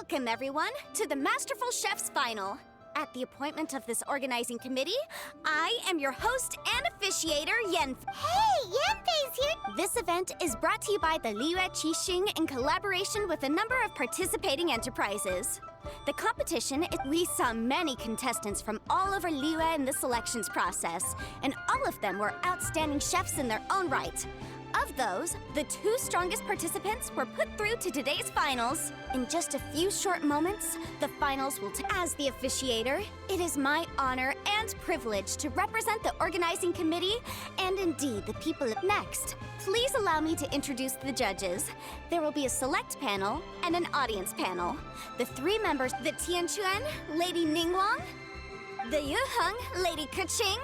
Welcome, everyone, to the Masterful Chef's Final. At the appointment of this organizing committee, I am your host and officiator, Yen. Hey, Yanfei's here! This event is brought to you by the Liyue Qixing in collaboration with a number of participating enterprises. The competition, we saw many contestants from all over Liyue in the selections process, and all of them were outstanding chefs in their own right. Of those, the 2 strongest participants were put through to today's finals. In just a few short moments, the finals will As the officiator, it is my honor and privilege to represent the organizing committee and indeed the people. Next, please allow me to introduce the judges. There will be a select panel and an audience panel. The 3 members, the Tianquan, Lady Ningguang, the Yuheng, Lady Keqing,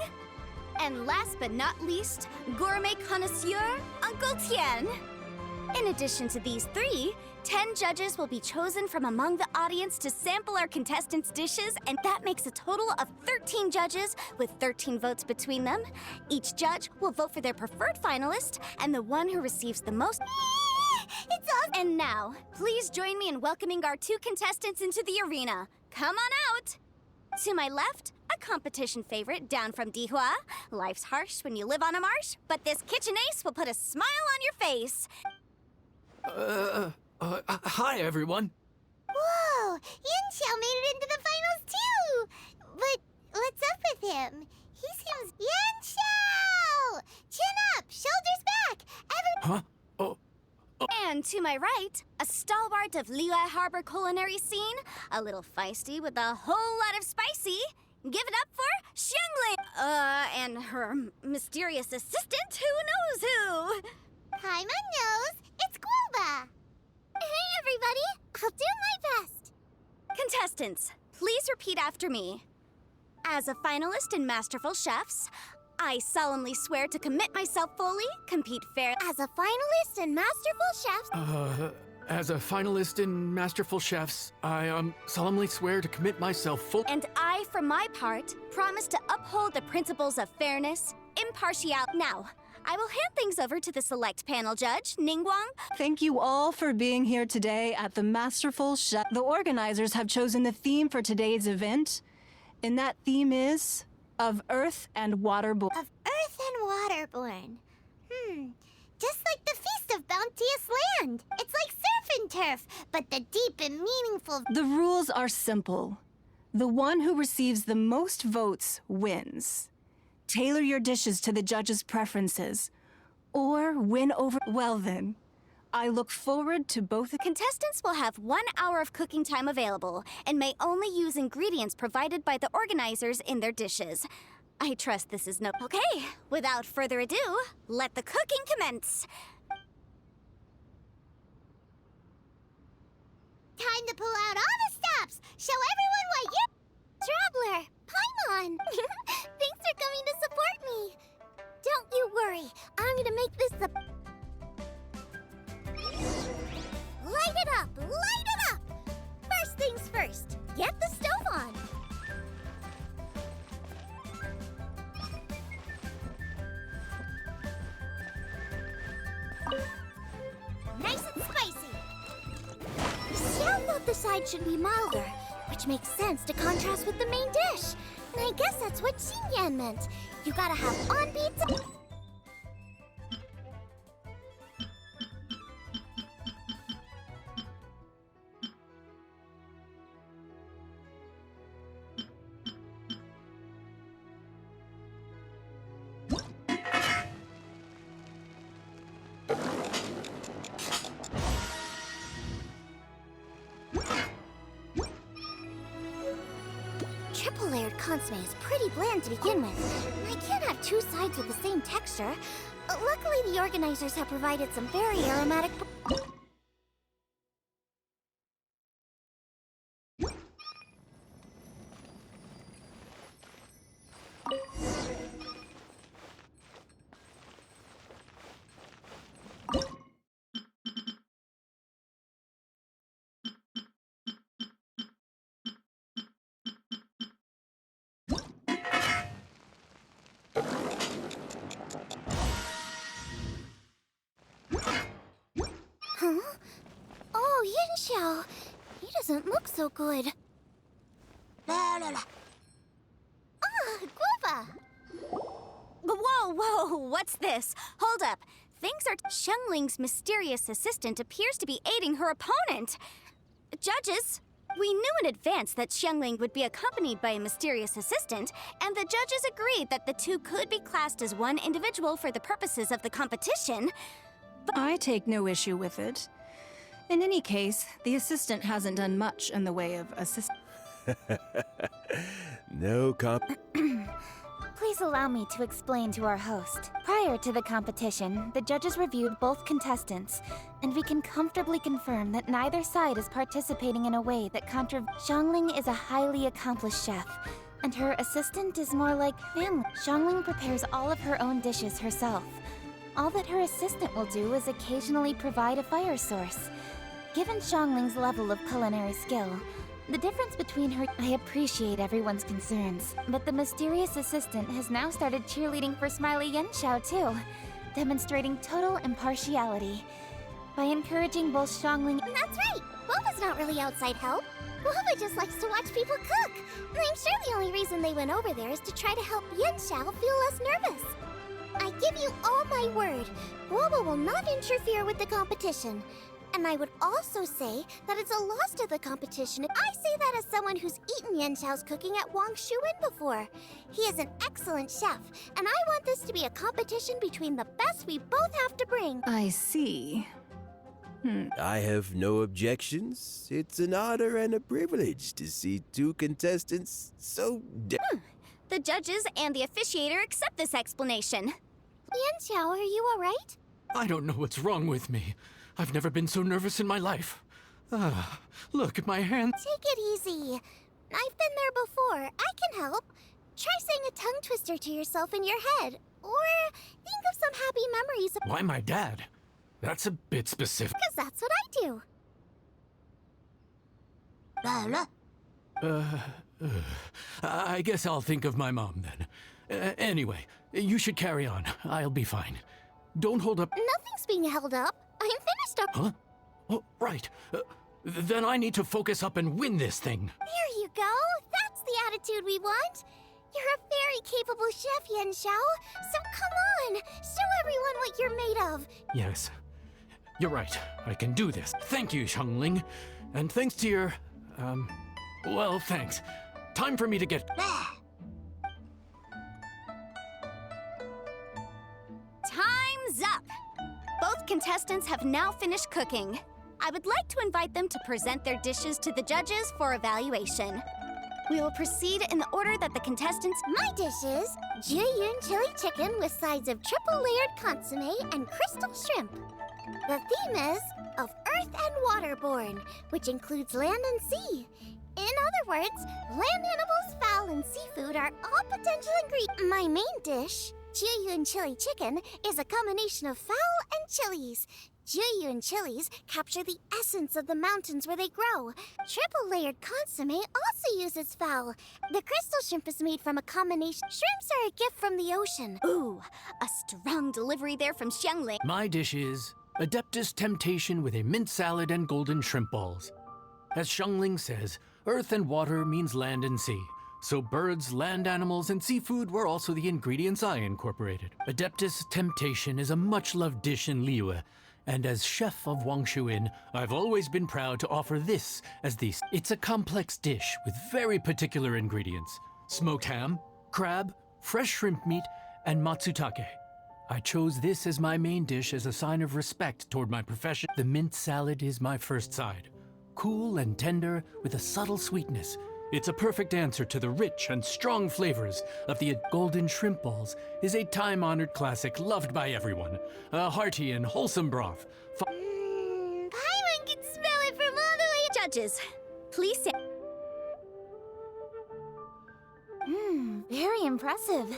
and last but not least, gourmet connoisseur, Uncle Tian. In addition to these 3, 10 judges will be chosen from among the audience to sample our contestants' dishes, and that makes a total of 13 judges with 13 votes between them. Each judge will vote for their preferred finalist, and the one who receives the most... It's awesome! And now, please join me in welcoming our 2 contestants into the arena. Come on out! To my left, a competition favorite down from Dihua. Life's harsh when you live on a marsh, but this kitchen ace will put a smile on your face. Hi, everyone. Whoa! Yanxiao made it into the finals, too! But what's up with him? He seems... Yanxiao! Chin up! Shoulders back! Huh? Oh. And to my right, a stalwart of Liyue Harbor culinary scene, a little feisty with a whole lot of spicy. Give it up for Xiangling! And her mysterious assistant, who knows who? Paimon knows! It's Guoba! Hey, everybody! I'll do my best! Contestants, please repeat after me. As a finalist in Masterful Chefs, I solemnly swear to commit myself fully, compete fairly. As a finalist in Masterful Chefs... As a finalist in Masterful Chefs, I solemnly swear to commit myself full. And I, for my part, promise to uphold the principles of fairness, impartiality. Now, I will hand things over to the select panel judge, Ningguang. Thank you all for being here today at the Masterful Chef. The organizers have chosen the theme for today's event, and that theme is of Earth and Waterborne. Of Earth and Waterborne. Just like the Feast of Bounteous Land. It's like surf and turf, but the deep and meaningful... The rules are simple. The one who receives the most votes wins. Tailor your dishes to the judges' preferences, or win over... Well then, I look forward to both... Contestants will have 1 hour of cooking time available and may only use ingredients provided by the organizers in their dishes. I trust this is no... Okay, without further ado, let the cooking commence. Time to pull out all the stops! Show everyone what you... Traveler! Paimon! Thanks for coming to support me! Don't you worry, I'm gonna make this the... Light it up! Light it up! First things first, get the stove on! Nice and spicy! Xiao thought the side should be milder, which makes sense to contrast with the main dish. And I guess that's what Xingyan meant. You gotta have on beats. Triple-layered consomme is pretty bland to begin with. I can't have 2 sides with the same texture. Luckily, the organizers have provided some very aromatic... Huh? Oh, Yanxiao, you doesn't look so good. Ah, guava! Whoa, what's this? Hold up. Things are... Xiangling's mysterious assistant appears to be aiding her opponent. Judges, we knew in advance that Xiangling would be accompanied by a mysterious assistant, and the judges agreed that the two could be classed as one individual for the purposes of the competition. I take no issue with it. In any case, the assistant hasn't done much in the way of assist. No comp. Please allow me to explain to our host. Prior to the competition, the judges reviewed both contestants, and we can comfortably confirm that neither side is participating in a way that Xiangling is a highly accomplished chef, and her assistant is more like family. Xiangling prepares all of her own dishes herself. All that her assistant will do is occasionally provide a fire source. Given Xiangling's level of culinary skill, the difference between her... I appreciate everyone's concerns, but the mysterious assistant has now started cheerleading for Smiley Yenshao too, demonstrating total impartiality. By encouraging both Xiangling... That's right! Guava's not really outside help. Guava just likes to watch people cook. And I'm sure the only reason they went over there is to try to help Yenshao feel less nervous. I give you all my word, Guava will not interfere with the competition. And I would also say that it's a loss to the competition. I say that as someone who's eaten Yenshao's cooking at Wang Shuin before. He is an excellent chef, and I want this to be a competition between the best we both have to bring. I see. I have no objections. It's an honor and a privilege to see two contestants so The judges and the officiator accept this explanation. Yenshao, are you alright? I don't know what's wrong with me. I've never been so nervous in my life. Look at my hand. Take it easy. I've been there before. I can help. Try saying a tongue twister to yourself in your head. Or think of some happy memories. Why my dad? That's a bit specific. Because that's what I do. I guess I'll think of my mom then. Anyway, you should carry on. I'll be fine. Don't hold up. Nothing's being held up. I'm finished up. Huh? Oh, right. Then I need to focus up and win this thing. There you go. That's the attitude we want. You're a very capable chef, Yenshao. So come on, show everyone what you're made of. Yes. You're right. I can do this. Thank you, Xiangling. And thanks to your... well, thanks. Time for me to get... Time's up! Both contestants have now finished cooking. I would like to invite them to present their dishes to the judges for evaluation. We will proceed in the order that the contestants... My dish is Jiyun chili chicken with sides of triple-layered consomme and crystal shrimp. The theme is of earth and waterborne, which includes land and sea. In other words, land animals, fowl, and seafood are all potential ingredients. My main dish, Jiyun chili chicken, is a combination of fowl and chilies. Jiyun chilies capture the essence of the mountains where they grow. Triple-layered consomme also uses fowl. The crystal shrimp is made from a combination. Shrimps are a gift from the ocean. Ooh, a strong delivery there from Xiangling. My dish is Adeptus Temptation with a mint salad and golden shrimp balls. As Xiangling says, earth and water means land and sea. So birds, land animals, and seafood were also the ingredients I incorporated. Adeptus Temptation is a much-loved dish in Liyue, and as chef of Wang Shuin, I've always been proud to offer this as the... It's a complex dish with very particular ingredients. Smoked ham, crab, fresh shrimp meat, and matsutake. I chose this as my main dish as a sign of respect toward my profession. The mint salad is my first side. Cool and tender with a subtle sweetness. It's a perfect answer to the rich and strong flavors of the golden shrimp balls is a time-honored classic loved by everyone. A hearty and wholesome broth. Paimon can smell it from all the way. Judges, please say... Very impressive.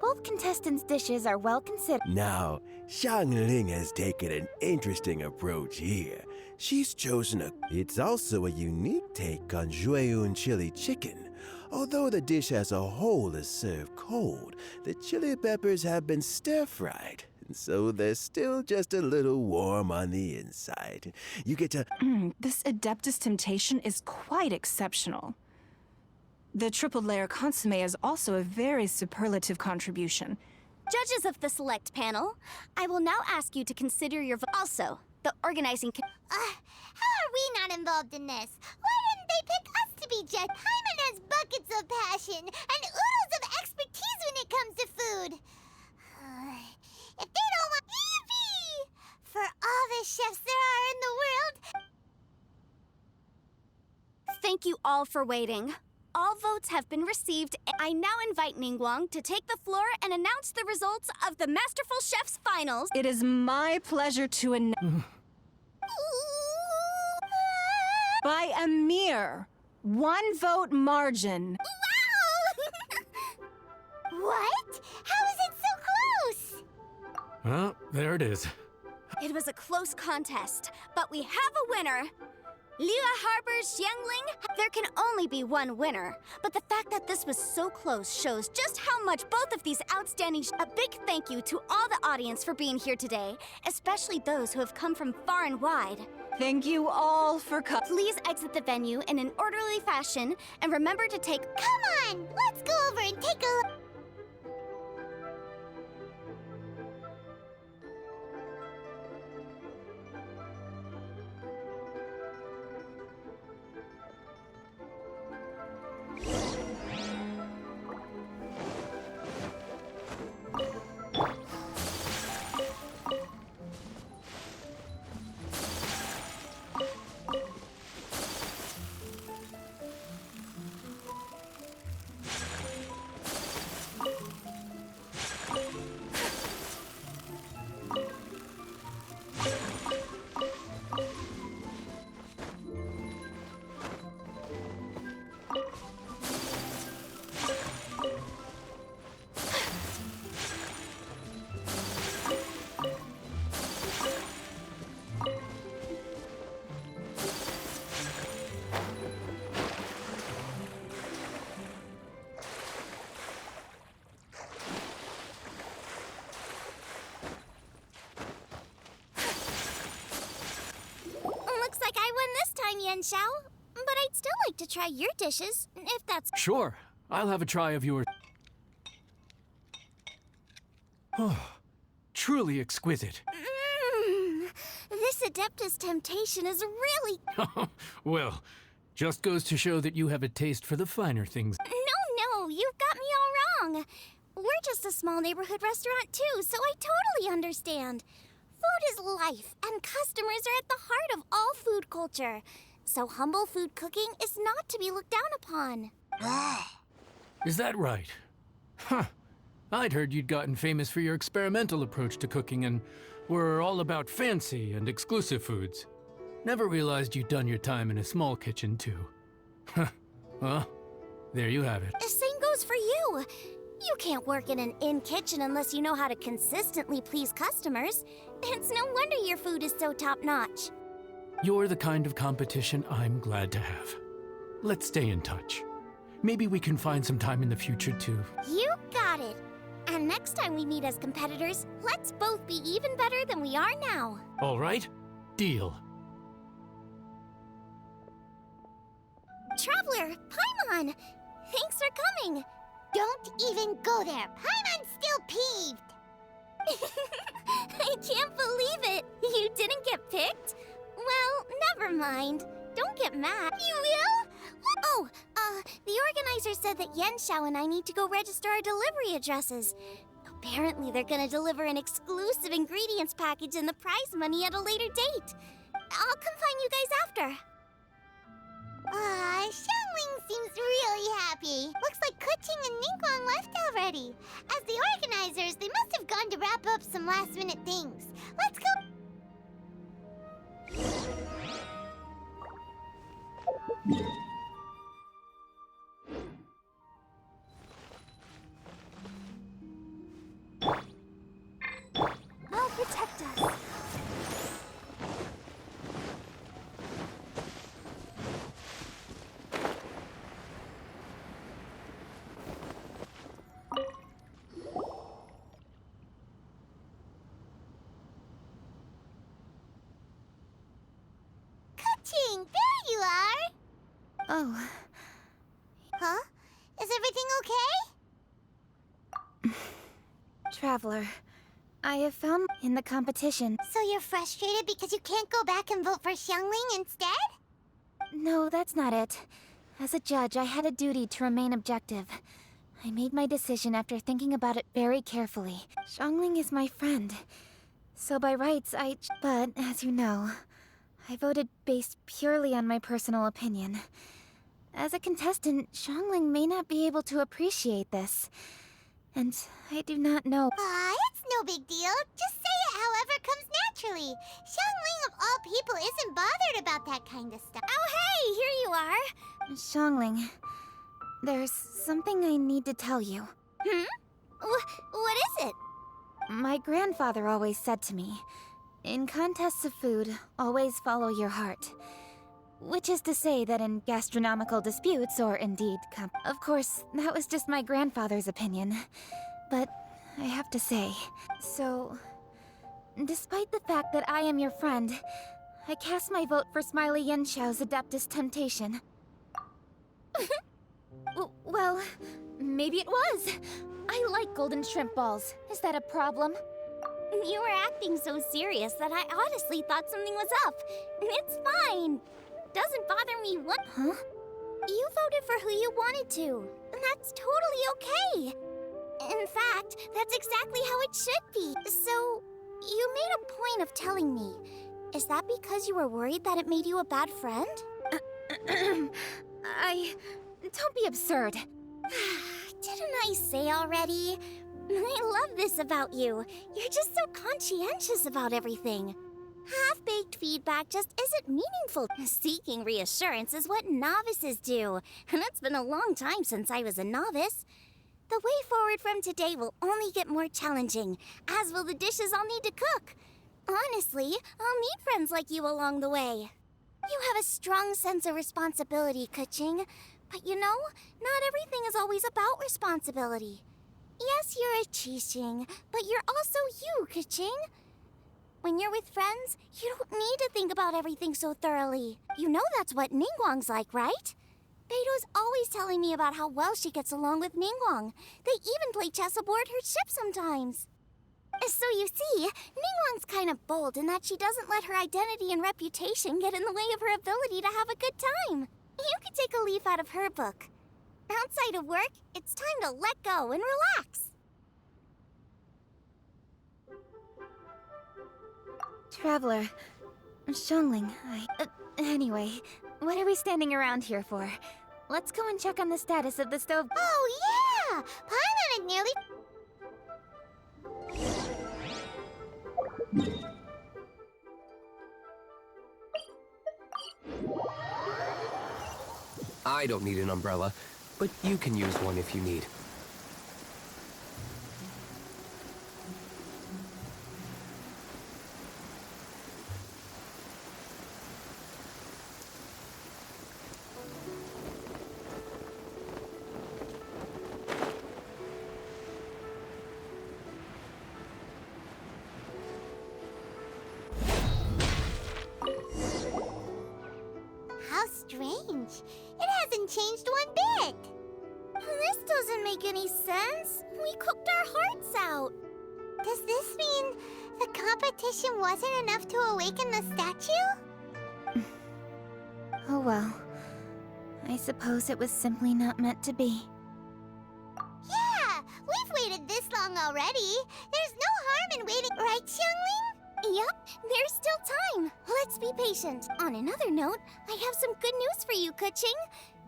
Both contestants' dishes are well considered. Now, Xiangling has taken an interesting approach here. She's chosen a... It's also a unique take on Jueyun chili chicken. Although the dish as a whole is served cold, the chili peppers have been stir-fried. so they're still just a little warm on the inside. You get to... This Adeptus Temptation is quite exceptional. The triple layer consomme is also a very superlative contribution. Judges of the select panel, I will now ask you to consider your also, the organizing How are we not involved in this? Why didn't they pick us to be judged? Paimon has buckets of passion and oodles of expertise when it comes to food. If they don't want... Yippee! For all the chefs there are in the world... Thank you all for waiting. All votes have been received. I now invite Ningguang to take the floor and announce the results of the Masterful Chef's finals. It is my pleasure to announce by a mere 1 vote margin. What? How is it so close? Well, there it is. It was a close contest, but we have a winner. Liyue Harbor's Xiangling, there can only be one winner. But the fact that this was so close shows just how much both of these outstanding... A big thank you to all the audience for being here today, especially those who have come from far and wide. Thank you all for coming. Please exit the venue in an orderly fashion, and remember to take... Come on, let's go over and take a look. Looks like I won this time, Yen Xiao. But I'd still like to try your dishes, if that's... Sure, I'll have a try of your... Oh, truly exquisite. This Adeptus Temptation is really... Well, just goes to show that you have a taste for the finer things. No, you've got me all wrong. We're just a small neighborhood restaurant too, so I totally understand. Food is life, and customers are at the heart of all food culture. So humble food cooking is not to be looked down upon. Is that right? Huh. I'd heard you'd gotten famous for your experimental approach to cooking and were all about fancy and exclusive foods. Never realized you'd done your time in a small kitchen, too. Huh. Well, there you have it. The same goes for you. You can't work in an inn kitchen unless you know how to consistently please customers. It's no wonder your food is so top-notch. You're the kind of competition I'm glad to have. Let's stay in touch. Maybe we can find some time in the future, too. You got it. And next time we meet as competitors, let's both be even better than we are now. All right? Deal. Traveler, Paimon! Thanks for coming! Don't even go there! Paimon's still peeved! I can't believe it! You didn't get picked? Well, never mind. Don't get mad. You will? Oh, the organizer said that Yen Xiao and I need to go register our delivery addresses. Apparently they're gonna deliver an exclusive ingredients package and the prize money at a later date. I'll come find you guys after. Xiangling seems really happy. Looks like Kuching and Ningguang left already. As the organizers, they must have gone to wrap up some last-minute things. Let's go. I'll protect us. Oh. Huh? Is everything okay? Traveler, I have found in the competition. So you're frustrated because you can't go back and vote for Xiangling instead? No, that's not it. As a judge, I had a duty to remain objective. I made my decision after thinking about it very carefully. Xiangling is my friend. So by rights, But, as you know, I voted based purely on my personal opinion. As a contestant, Xiangling may not be able to appreciate this. And I do not know. It's no big deal. Just say it however comes naturally. Xiangling of all people isn't bothered about that kind of stuff. Oh, hey, here you are. Xiangling, there's something I need to tell you. What is it? My grandfather always said to me, in contests of food, always follow your heart. Which is to say that in gastronomical disputes, or indeed Of course, that was just my grandfather's opinion. But I have to say, so... Despite the fact that I am your friend, I cast my vote for Smiley Yenxiao's Adeptus Temptation. Well, maybe it was. I like golden shrimp balls. Is that a problem? You were acting so serious that I honestly thought something was up. It's fine. Doesn't bother me one. Huh? You voted for who you wanted to, and that's totally okay. In fact, that's exactly how it should be. So, you made a point of telling me. Is that because you were worried that it made you a bad friend? Don't be absurd. Didn't I say already? I love this about you. You're just so conscientious about everything. Half-baked feedback just isn't meaningful. Seeking reassurance is what novices do, and it's been a long time since I was a novice. The way forward from today will only get more challenging, as will the dishes I'll need to cook. Honestly, I'll meet friends like you along the way. You have a strong sense of responsibility, Keqing. But you know, not everything is always about responsibility. Yes, you're a Qixing, but you're also you, Keqing. When you're with friends, you don't need to think about everything so thoroughly. You know that's what Ningguang's like, right? Beido's always telling me about how well she gets along with Ningguang. They even play chess aboard her ship sometimes. So you see, Ningguang's kind of bold in that she doesn't let her identity and reputation get in the way of her ability to have a good time. You could take a leaf out of her book. Outside of work, it's time to let go and relax. Traveler, Xiangling, anyway, what are we standing around here for? Let's go and check on the status of the stove. Oh, yeah! Paimon had nearly... I don't need an umbrella, but you can use one if you need. How strange. It hasn't changed one bit. This doesn't make any sense. We cooked our hearts out. Does this mean the competition wasn't enough to awaken the statue? Oh well. I suppose it was simply not meant to be. Yeah, we've waited this long already. There's no harm in waiting, right, Xiangling? Yep, there's still time. Let's be patient. On another note, I have some good news for you, Keqing.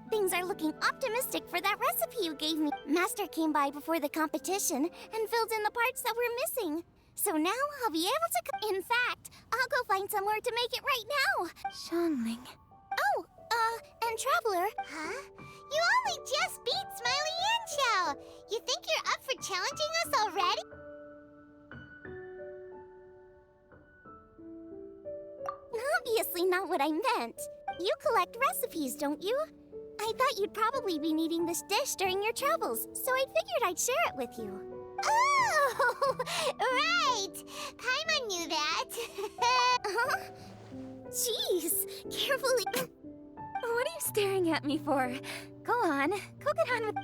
Things are looking optimistic for that recipe you gave me. Master came by before the competition and filled in the parts that were missing. So now I'll be able to In fact, I'll go find somewhere to make it right now. Xiangling. Oh, and Traveler. Huh? You only just beat Smiley Yanxiao. You think you're up for challenging us already? Obviously not what I meant. You collect recipes, don't you? I thought you'd probably be needing this dish during your travels, so I figured I'd share it with you. Oh, right. Paimon knew that. Jeez, carefully. What are you staring at me for? Go on, go get on with...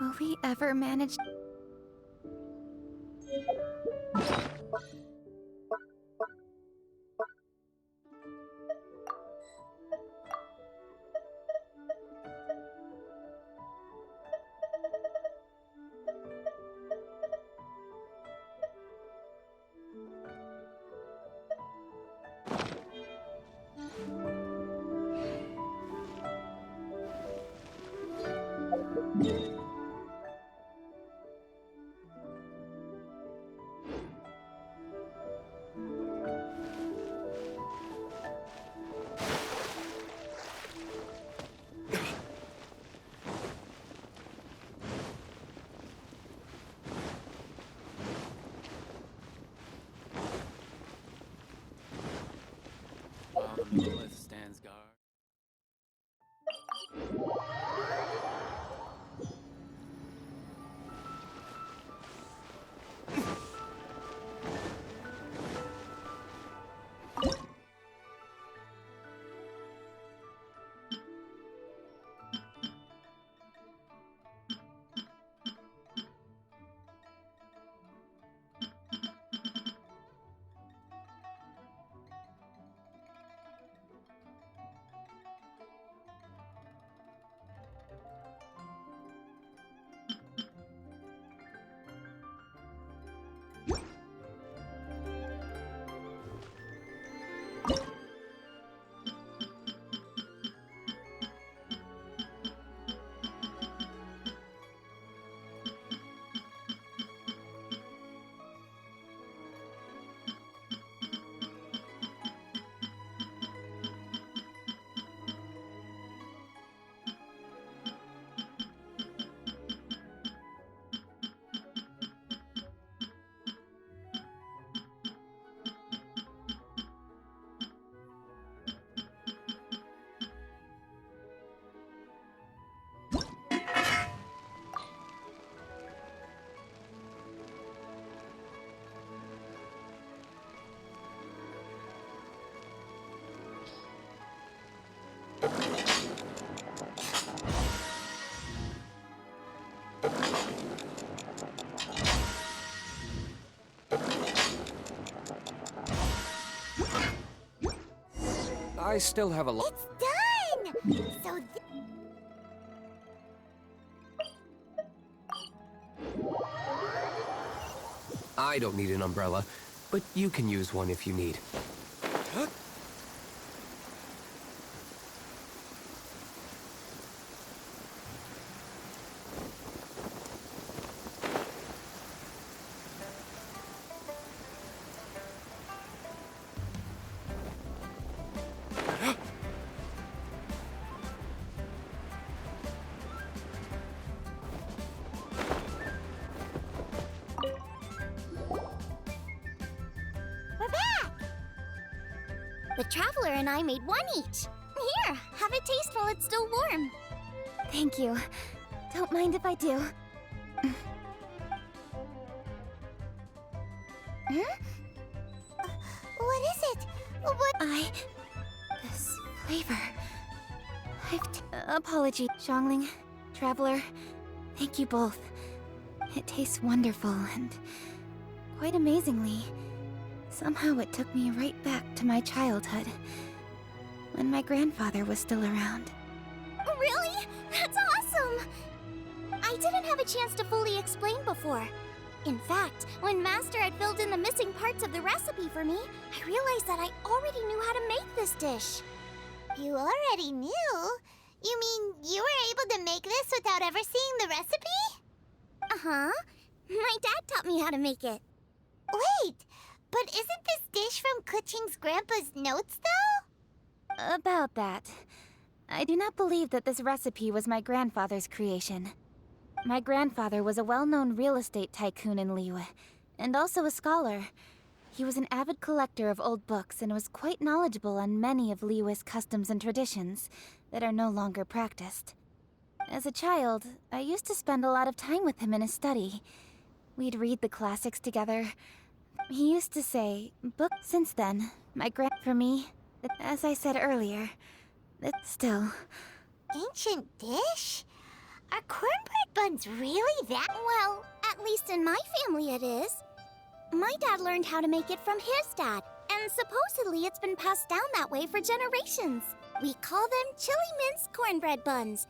Will we ever manage... Lilith stands guard. I still have a lot. It's done! So I don't need an umbrella, but you can use one if you need. we're back! The Traveler and I made one each. Here, have a taste while it's still warm. Thank you. Don't mind if I do. What is it? What? This flavor... Apology, Xiangling, Traveler. Thank you both. It tastes wonderful and... quite amazingly. Somehow it took me right back to my childhood. When my grandfather was still around. Really? That's awesome! I didn't have a chance to fully explain before. In fact, when Master had filled in the missing parts of the recipe for me, I realized that I already knew how to make this dish. You already knew? You mean you were able to make this without ever seeing the recipe? Uh-huh. My dad taught me how to make it. Wait, but isn't this dish from Kuching's grandpa's notes, though? About that. I do not believe that this recipe was my grandfather's creation. My grandfather was a well-known real estate tycoon in Liyue, and also a scholar. He was an avid collector of old books and was quite knowledgeable on many of Liyue's customs and traditions that are no longer practiced. As a child, I used to spend a lot of time with him in his study. We'd read the classics together, He used to say, book. Since then, my for me, as I said earlier, it's still. Ancient dish? Are cornbread buns really that? Well, at least in my family it is. My dad learned how to make it from his dad, and supposedly it's been passed down that way for generations. We call them chili mince cornbread buns.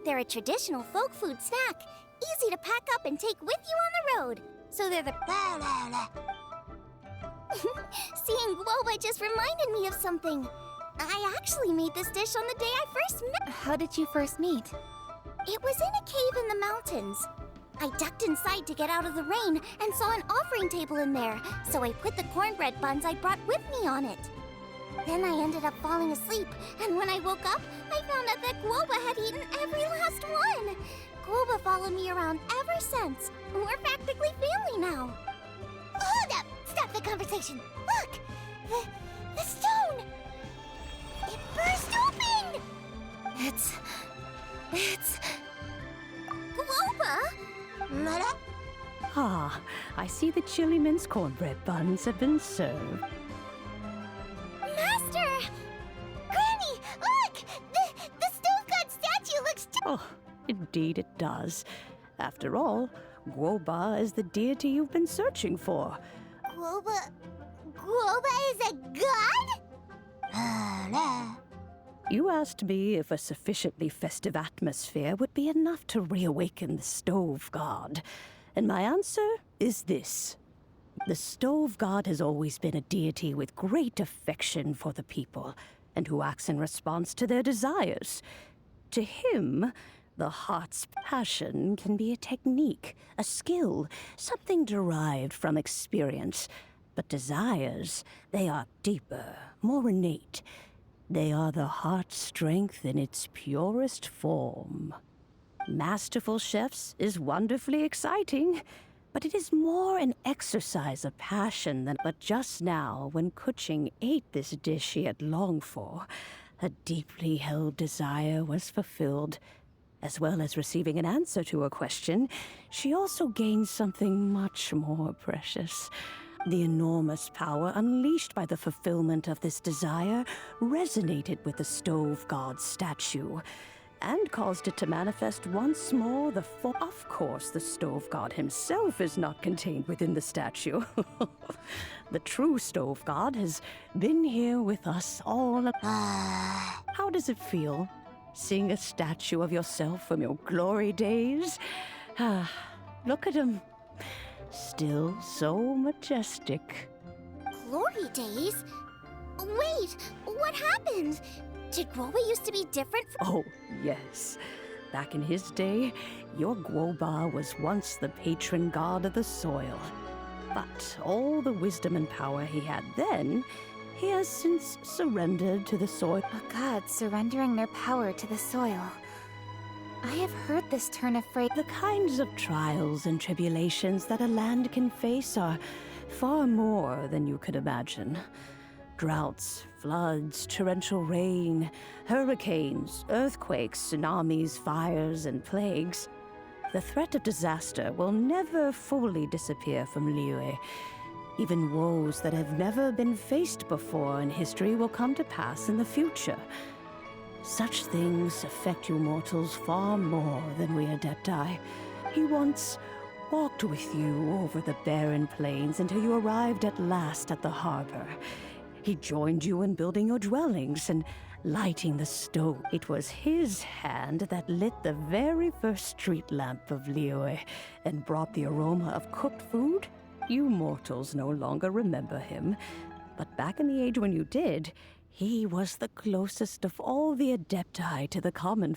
They're a traditional folk food snack, easy to pack up and take with you on the road. So they're the... Seeing Guoba just reminded me of something. I actually made this dish on the day I first met. How did you first meet? It was in a cave in the mountains. I ducked inside to get out of the rain and saw an offering table in there, so I put the cornbread buns I brought with me on it. Then I ended up falling asleep, and when I woke up, I found out that Guoba had eaten every last one. Guoba followed me around ever since. We're practically family now. Hold up! Stop the conversation! Look! The stone! It burst open! It's... Guoba? Ah, I see the chili mince cornbread buns have been served. Master! Granny, look! The stove god statue looks Oh, indeed it does. After all, Guoba is the deity you've been searching for. Guoba is a god? You asked me if a sufficiently festive atmosphere would be enough to reawaken the stove god. And my answer is this. The stove god has always been a deity with great affection for the people, and who acts in response to their desires. To him, the heart's passion can be a technique, a skill, something derived from experience. But desires, they are deeper, more innate. They are the heart's strength in its purest form. Masterful chefs is wonderfully exciting, but it is more an exercise of passion than... But just now, when Kuching ate this dish she had longed for, a deeply held desire was fulfilled. As well as receiving an answer to her question, she also gained something much more precious. The enormous power unleashed by the fulfillment of this desire resonated with the stove god's statue, and caused it to manifest once more the form. Of course, the stove god himself is not contained within the statue. The true stove god has been here with us all. How does it feel, seeing a statue of yourself from your glory days? Look at him. Still so majestic. Glory days? Wait, what happened? Did Guoba used to be different from... Oh, yes. Back in his day, your Guoba was once the patron god of the soil. But all the wisdom and power he had then, he has since surrendered to the soil. A god surrendering their power to the soil. I have heard this turn of phrase. The kinds of trials and tribulations that a land can face are far more than you could imagine. Droughts, floods, torrential rain, hurricanes, earthquakes, tsunamis, fires, and plagues. The threat of disaster will never fully disappear from Liyue. Even woes that have never been faced before in history will come to pass in the future. Such things affect you mortals far more than we Adepti. He once walked with you over the barren plains until you arrived at last at the harbor. He joined you in building your dwellings and lighting the stove. It was his hand that lit the very first street lamp of Liyue and brought the aroma of cooked food. You mortals no longer remember him, but back in the age when you did, he was the closest of all the Adepti to the common.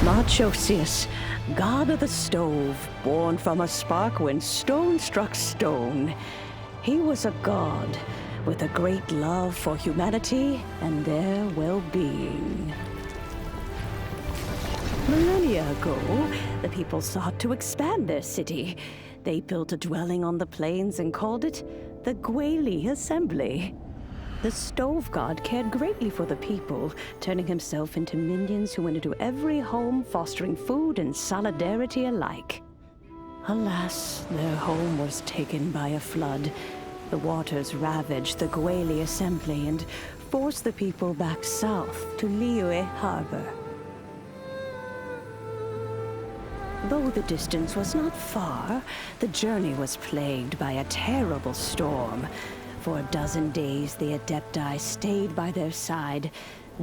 Marchosius, god of the stove, born from a spark when stone struck stone. He was a god with a great love for humanity and their well-being. Millennia ago, the people sought to expand their city. They built a dwelling on the plains and called it the Guili Assembly. The stove god cared greatly for the people, turning himself into minions who went into every home, fostering food and solidarity alike. Alas, their home was taken by a flood. The waters ravaged the Gwali assembly and forced the people back south to Liyue Harbor. Though the distance was not far, the journey was plagued by a terrible storm. For a dozen days, the Adepti stayed by their side.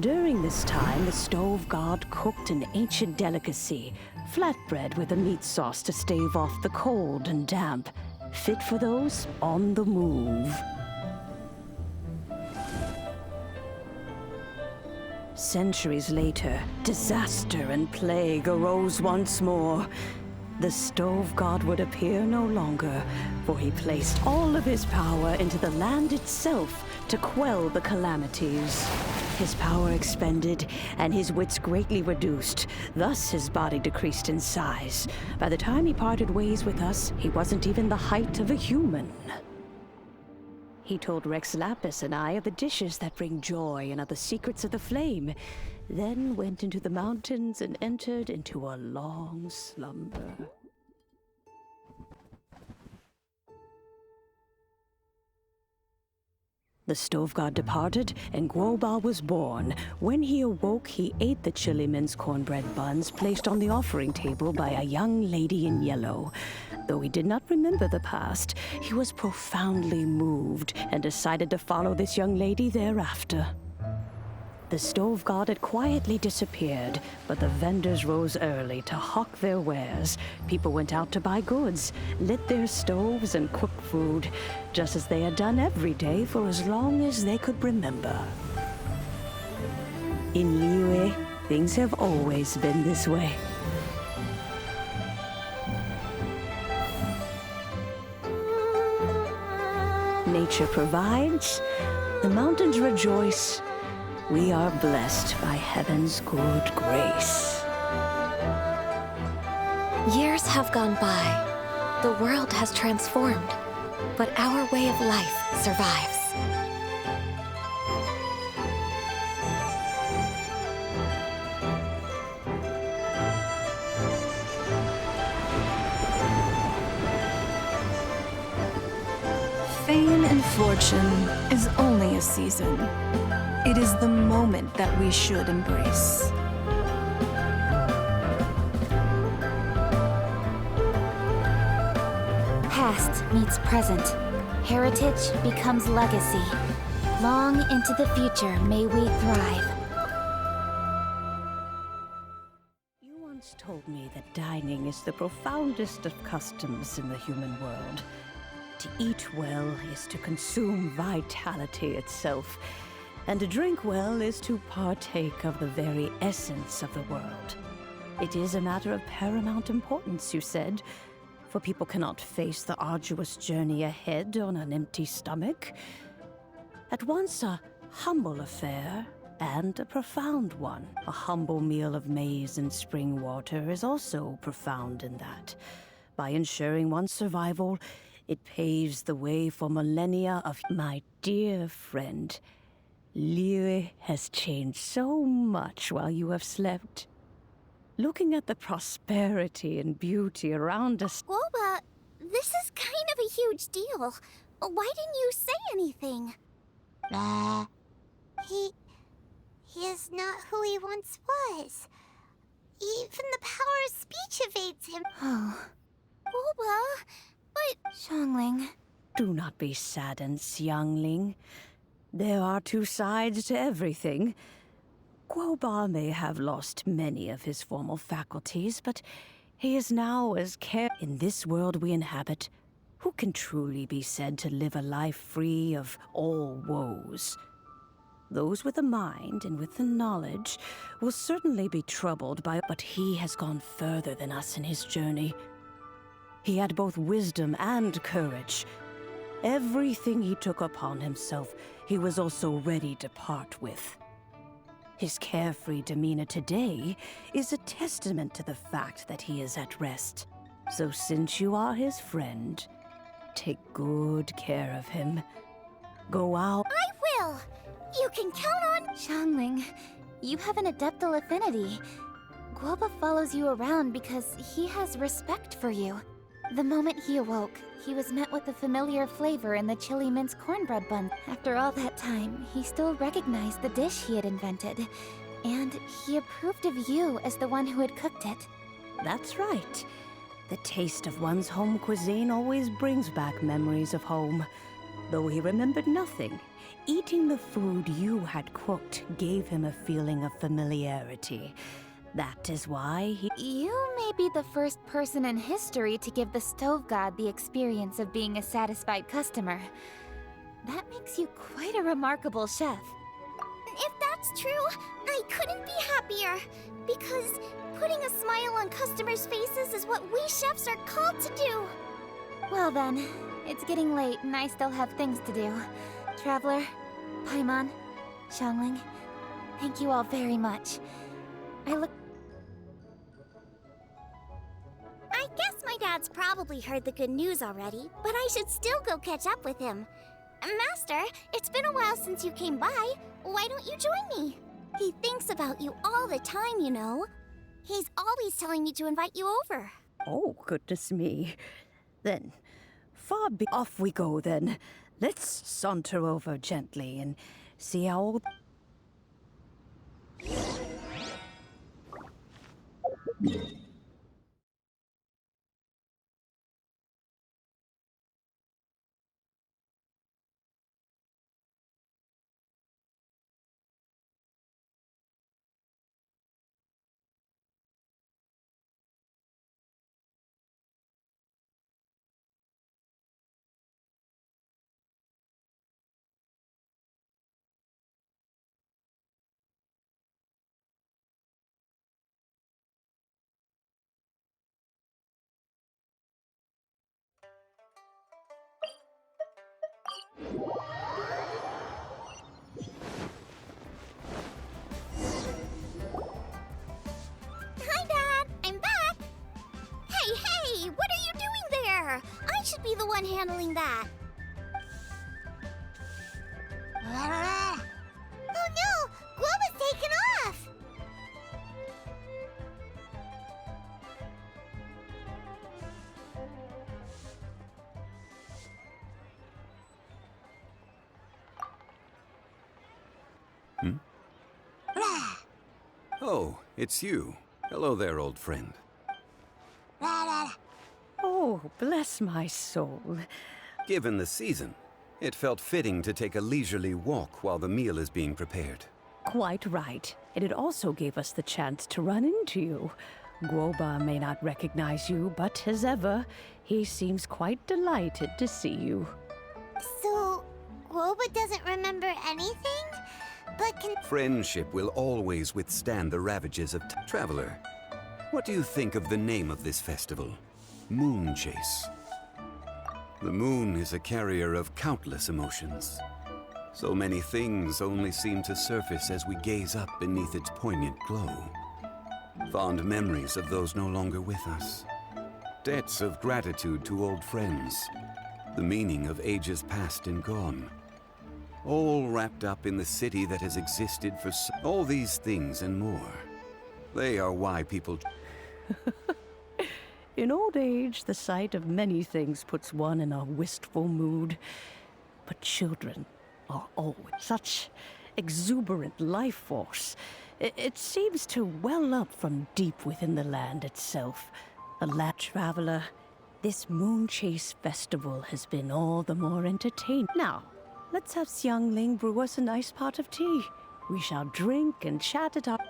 During this time, the stove god cooked an ancient delicacy, flatbread with a meat sauce to stave off the cold and damp, fit for those on the move. Centuries later, disaster and plague arose once more. The stove god would appear no longer, for he placed all of his power into the land itself to quell the calamities. His power expended, and his wits greatly reduced. Thus his body decreased in size. By the time he parted ways with us, he wasn't even the height of a human. He told Rex Lapis and I of the dishes that bring joy and of the secrets of the flame, then went into the mountains and entered into a long slumber. The stove god departed, and Guoba was born. When he awoke, he ate the chili mince cornbread buns placed on the offering table by a young lady in yellow. Though he did not remember the past, he was profoundly moved and decided to follow this young lady thereafter. The stove god had quietly disappeared, but the vendors rose early to hawk their wares. People went out to buy goods, lit their stoves, and cooked food, just as they had done every day for as long as they could remember. In Liyue, things have always been this way. Nature provides, the mountains rejoice. We are blessed by heaven's good grace. Years have gone by. The world has transformed, but our way of life survives. Fame and fortune is only a season. It is the moment that we should embrace. Past meets present. Heritage becomes legacy. Long into the future may we thrive. You once told me that dining is the profoundest of customs in the human world. To eat well is to consume vitality itself, and to drink well is to partake of the very essence of the world. It is a matter of paramount importance, you said, for people cannot face the arduous journey ahead on an empty stomach. At once a humble affair and a profound one. A humble meal of maize and spring water is also profound in that. By ensuring one's survival, it paves the way for millennia of... My dear friend, Liyue has changed so much while you have slept. Looking at the prosperity and beauty around us... Guoba, this is kind of a huge deal. Why didn't you say anything? He is not who he once was. Even the power of speech evades him. Oh, Guoba, but... Xiangling. Do not be saddened, Xiangling. There are two sides to everything. Guoba may have lost many of his formal faculties, but he is now as In this world we inhabit, who can truly be said to live a life free of all woes? Those with the mind and with the knowledge will certainly be troubled by... But he has gone further than us in his journey. He had both wisdom and courage. Everything he took upon himself, he was also ready to part with. His carefree demeanor today is a testament to the fact that he is at rest. So since you are his friend, take good care of him. Go out... I will! You can count on... Xiangling, you have an adeptal affinity. Guoba follows you around because he has respect for you. The moment he awoke, he was met with the familiar flavor in the chili mince cornbread bun. After all that time, he still recognized the dish he had invented, and he approved of you as the one who had cooked it. That's right. The taste of one's home cuisine always brings back memories of home. Though he remembered nothing, eating the food you had cooked gave him a feeling of familiarity. That is why he... You may be the first person in history to give the stove god the experience of being a satisfied customer. That makes you quite a remarkable chef. If that's true, I couldn't be happier. Because putting a smile on customers' faces is what we chefs are called to do. Well then, it's getting late and I still have things to do. Traveler, Paimon, Xiangling, thank you all very much. I guess my dad's probably heard the good news already, but I should still go catch up with him. Master, it's been a while since you came by. Why don't you join me? He thinks about you all the time, you know. He's always telling me to invite you over. Oh, goodness me. Then, off we go then. Let's saunter over gently and see how old... Hi, Dad. I'm back. Hey, what are you doing there? I should be the one handling that. Oh no! Guoba's taken off! Oh, it's you. Hello there, old friend. Oh, bless my soul. Given the season, it felt fitting to take a leisurely walk while the meal is being prepared. Quite right. And it also gave us the chance to run into you. Guoba may not recognize you, but as ever, he seems quite delighted to see you. So, Guoba doesn't remember anything? But can... Friendship will always withstand the ravages of Traveler, what do you think of the name of this festival? Moon Chase. The moon is a carrier of countless emotions. So many things only seem to surface as we gaze up beneath its poignant glow. Fond memories of those no longer with us. Debts of gratitude to old friends. The meaning of ages past and gone. All wrapped up in the city that has existed for all these things and more. They are why people... In old age, the sight of many things puts one in a wistful mood. But children are always such exuberant life force. It seems to well up from deep within the land itself. Traveler, this Moon Chase festival has been all the more entertaining. Now, let's have Xiangling brew us a nice pot of tea. We shall drink and chat it up.